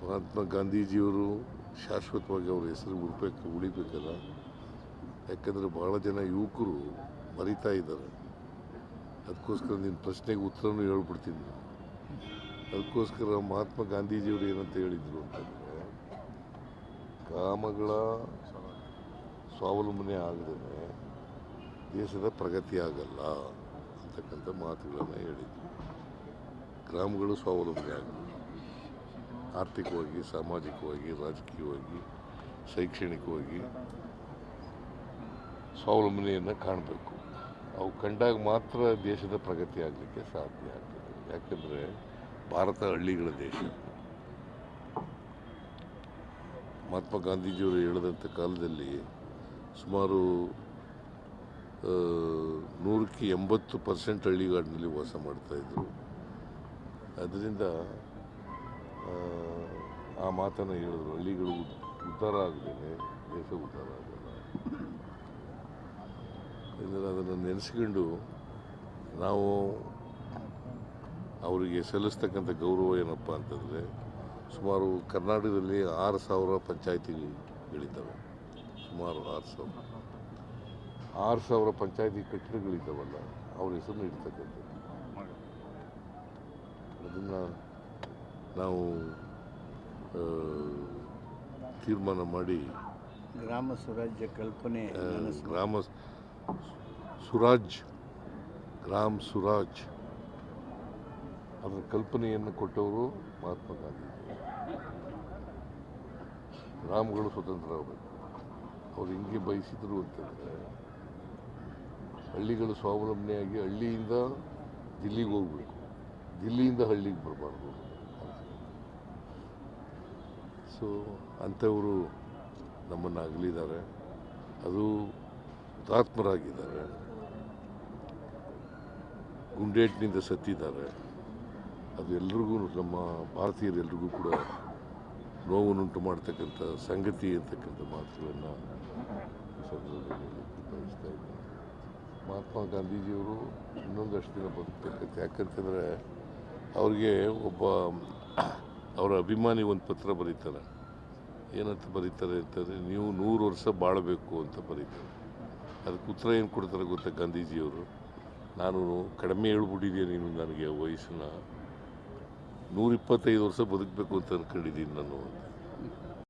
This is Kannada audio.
ಮಹಾತ್ಮ ಗಾಂಧೀಜಿಯವರು ಶಾಶ್ವತವಾಗಿ ಅವ್ರ ಹೆಸರು ಉಳಿಬೇಕಲ್ಲ. ಯಾಕಂದರೆ ಭಾಳ ಜನ ಯುವಕರು ಮರಿತಾ ಇದ್ದಾರೆ. ಅದಕ್ಕೋಸ್ಕರ ನಿನ್ನ ಪ್ರಶ್ನೆಗೆ ಉತ್ತರನೂ ಹೇಳ್ಬಿಡ್ತೀನಿ. ಅದಕ್ಕೋಸ್ಕರ ಮಹಾತ್ಮ ಗಾಂಧೀಜಿಯವರು ಏನಂತ ಹೇಳಿದರು ಅಂತಂದರೆ, ಗ್ರಾಮಗಳ ಸ್ವಾವಲಂಬನೆ ಆಗದೇ ದೇಶದ ಪ್ರಗತಿ ಆಗಲ್ಲ ಅಂತಕ್ಕಂಥ ಮಾತುಗಳನ್ನು ಹೇಳಿದರು. ಗ್ರಾಮಗಳು ಸ್ವಾವಲಂಬನೆ ಆಗಬೇಕು, ಆರ್ಥಿಕವಾಗಿ, ಸಾಮಾಜಿಕವಾಗಿ, ರಾಜಕೀಯವಾಗಿ, ಶೈಕ್ಷಣಿಕವಾಗಿ ಸ್ವಾವಲಂಬನೆಯನ್ನು ಕಾಣಬೇಕು. ಅವು ಕಂಡಾಗ ಮಾತ್ರ ದೇಶದ ಪ್ರಗತಿ ಆಗಲಿಕ್ಕೆ ಸಾಧ್ಯ ಆಗ್ತದೆ. ಯಾಕಂದರೆ ಭಾರತ ಹಳ್ಳಿಗಳ ದೇಶ. ಮಹಾತ್ಮ ಗಾಂಧೀಜಿಯವರು ಹೇಳಿದಂಥ ಕಾಲದಲ್ಲಿ ಸುಮಾರು 180% ಹಳ್ಳಿಗಾಡಿನಲ್ಲಿ ವಾಸ ಮಾಡ್ತಾಯಿದ್ರು. ಅದರಿಂದ ಆ ಮಾತನ್ನು ಹೇಳಿದ್ರು, ಹಳ್ಳಿಗಳು ಉದ್ಧಾರ ಆಗದೇನೆ ದೇಶ ಉದ್ಧಾರ ಆಗಲ್ಲ. ಅದನ್ನು ನೆನೆಸ್ಕೊಂಡು ನಾವು ಅವರಿಗೆ ಸಲ್ಲಿಸ್ತಕ್ಕಂಥ ಗೌರವ ಏನಪ್ಪ ಅಂತಂದರೆ, ಸುಮಾರು ಕರ್ನಾಟಕದಲ್ಲಿ 6,000 ಪಂಚಾಯಿತಿಗಳಿದ್ದಾವೆ. ಸುಮಾರು 6,000 ಪಂಚಾಯಿತಿ ಕಟ್ಟಡಗಳಿದ್ದಾವಲ್ಲ, ಅವ್ರ ಹೆಸರನ್ನು ಇಡ್ತಕ್ಕಂಥದ್ದು. ಅದನ್ನು ನಾವು ತೀರ್ಮಾನ ಮಾಡಿ ಗ್ರಾಮ ಸ್ವರಾಜ್ಯ ಕಲ್ಪನೆ, ಗ್ರಾಮ ಸುರಾಜ್ ಅದರ ಕಲ್ಪನೆಯನ್ನು ಕೊಟ್ಟವರು ಮಹಾತ್ಮ ಗಾಂಧೀಜಿ. ಗ್ರಾಮಗಳು ಸ್ವತಂತ್ರ ಆಗಬೇಕು. ಅವ್ರು ಹಿಂಗೆ ಬಯಸಿದ್ರು ಅಂತಂದರೆ, ಹಳ್ಳಿಗಳು ಸ್ವಾವಲಂಬನೆಯಾಗಿ ಹಳ್ಳಿಯಿಂದ ದಿಲ್ಲಿಗೆ ಹೋಗಬೇಕು, ದಿಲ್ಲಿಯಿಂದ ಹಳ್ಳಿಗೆ ಬರಬಾರ್ದು. ಸೊ ಅಂಥವರು ನಮ್ಮನ್ನು ಅಗಲಿದ್ದಾರೆ. ಅದು ಹುತಾತ್ಮರಾಗಿದ್ದಾರೆ, ಗುಂಡೇಟಿನಿಂದ ಸತ್ತಿದ್ದಾರೆ. ಅದು ಎಲ್ರಿಗೂ, ನಮ್ಮ ಭಾರತೀಯರೆಲ್ರಿಗೂ ಕೂಡ ನೋವನ್ನುಂಟು ಮಾಡ್ತಕ್ಕಂಥ ಸಂಗತಿ ಅಂತಕ್ಕಂಥ ಮಾತುಗಳನ್ನು ಈ ಸಂದರ್ಭದಲ್ಲಿ ಬಯಸ್ತಾ ಇದ್ದೀನಿ. ಮಹಾತ್ಮ ಗಾಂಧೀಜಿಯವರು ಇನ್ನೊಂದಷ್ಟು ದಿನ ಬದುಕಬೇಕಂತ. ಯಾಕಂತಂದರೆ ಅವ್ರಿಗೆ ಅವರ ಅಭಿಮಾನಿ ಒಂದು ಪತ್ರ ಬರೀತಾರೆ. ಏನಂತ ಬರೀತಾರೆ ಅಂತಂದರೆ, ನೀವು 100 ವರ್ಷ ಬಾಳಬೇಕು ಅಂತ ಬರೀತಾರೆ. ಅದಕ್ಕೆ ಉತ್ತರ ಏನು ಕೊಡ್ತಾರೆ ಗೊತ್ತಾ ಗಾಂಧೀಜಿಯವರು? ನಾನು ಕಡಿಮೆ ಹೇಳ್ಬಿಟ್ಟಿದ್ದೆ, ನೀನು ನನಗೆ ವಯಸ್ಸನ್ನ 125 ವರ್ಷ ಬದುಕಬೇಕು ಅಂತ ಅಂದ್ಕೊಂಡಿದ್ದೀನಿ ನಾನು ಅಂತ.